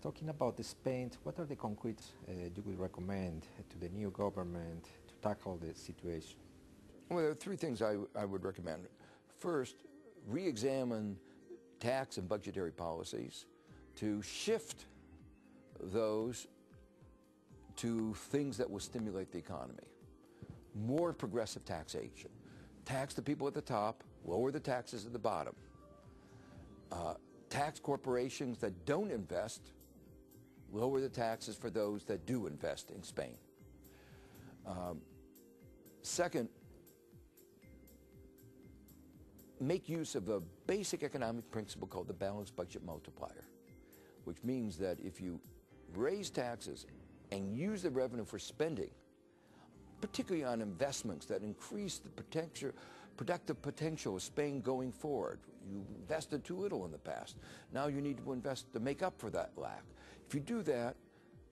Talking about Spain, what are the concrete you would recommend to the new government to tackle the situation? Well, there are three things I would recommend. First, re-examine tax and budgetary policies to shift those to things that will stimulate the economy. More progressive taxation. Tax the people at the top, lower the taxes at the bottom. Tax corporations that don't invest, lower the taxes for those that do invest in Spain. Second, make use of a basic economic principle called the balanced budget multiplier, which means that if you raise taxes and use the revenue for spending, particularly on investments that increase the productive potential of Spain going forward. You invested too little in the past. Now you need to invest to make up for that lack. If you do that,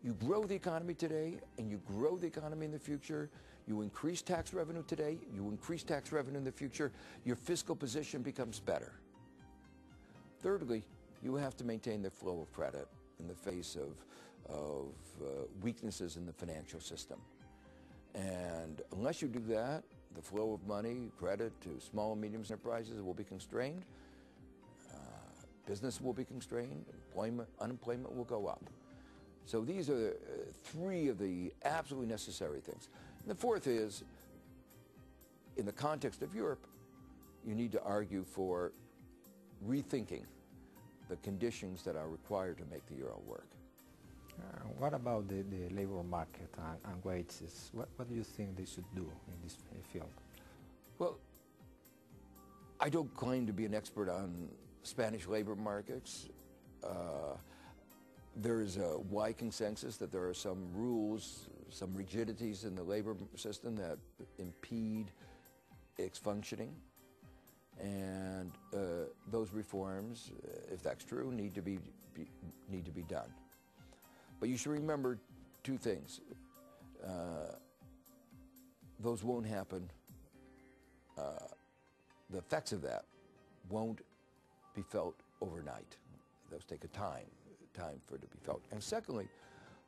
you grow the economy today and you grow the economy in the future. You increase tax revenue today, you increase tax revenue in the future, your fiscal position becomes better. Thirdly, you have to maintain the flow of credit in the face of weaknesses in the financial system. And unless you do that, the flow of money, credit to small and medium enterprises will be constrained, business will be constrained, unemployment will go up. So these are three of the absolutely necessary things. And the fourth is, in the context of Europe, you need to argue for rethinking the conditions that are required to make the euro work. What about the labor market and wages? What do you think they should do in this field? Well, I don't claim to be an expert on Spanish labor markets. There is a wide consensus that there are some rules, some rigidities in the labor system that impede its functioning. And those reforms, if that's true, need to be done. But you should remember two things. Those won't happen. The effects of that won't be felt overnight. Those take a time for it to be felt. And secondly,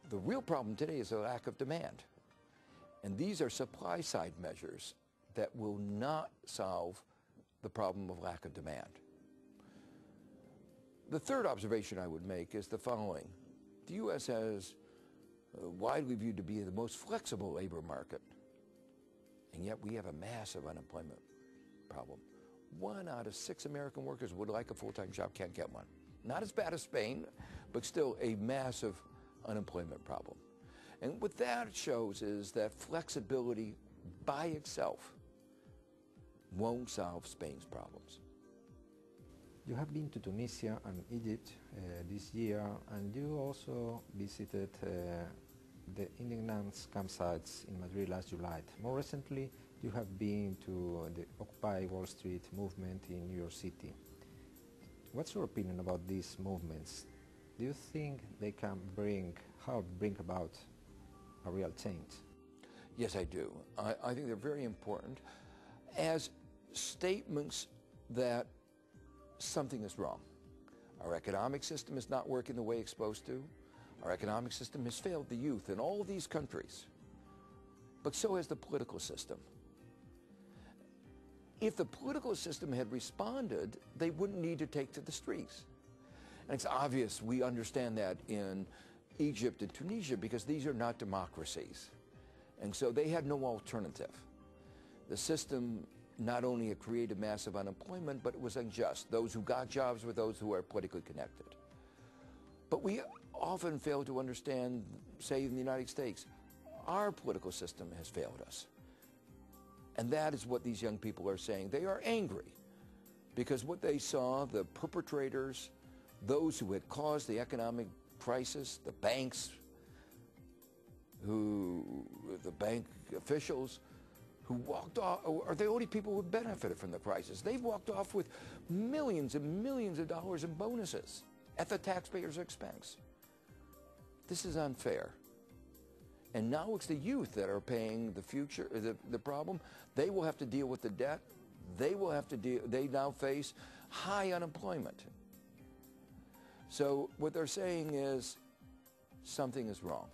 the real problem today is a lack of demand. And these are supply side measures that will not solve the problem of lack of demand. The third observation I would make is the following. The U.S. has widely viewed to be the most flexible labor market, and yet we have a massive unemployment problem. 1 out of 6 American workers would like a full-time job, can't get one. Not as bad as Spain, but still a massive unemployment problem. And what that shows is that flexibility by itself won't solve Spain's problems. You have been to Tunisia and Egypt this year, and you also visited the indigenous campsites in Madrid last July. More recently, you have been to the Occupy Wall Street movement in New York City. What's your opinion about these movements? Do you think they can bring about a real change? Yes, I do. I think they're very important as statements that something is wrong. Our economic system is not working the way it's supposed to. Our economic system has failed the youth in all of these countries. But so has the political system. If the political system had responded, they wouldn't need to take to the streets. And it's obvious we understand that in Egypt and Tunisia because these are not democracies. And so they had no alternative. The system not only had created massive unemployment, but it was unjust. Those who got jobs were those who are politically connected. But we often fail to understand, say in the United States, our political system has failed us. And that is what these young people are saying. They are angry because what they saw, the perpetrators, those who had caused the economic crisis, the banks, the bank officials who walked off, are the only people who benefited from the crisis. They've walked off with millions and millions of dollars in bonuses at the taxpayers' expense. This is unfair. And now it's the youth that are paying the future, the problem. They will have to deal with the debt. They now face high unemployment. So what they're saying is, something is wrong.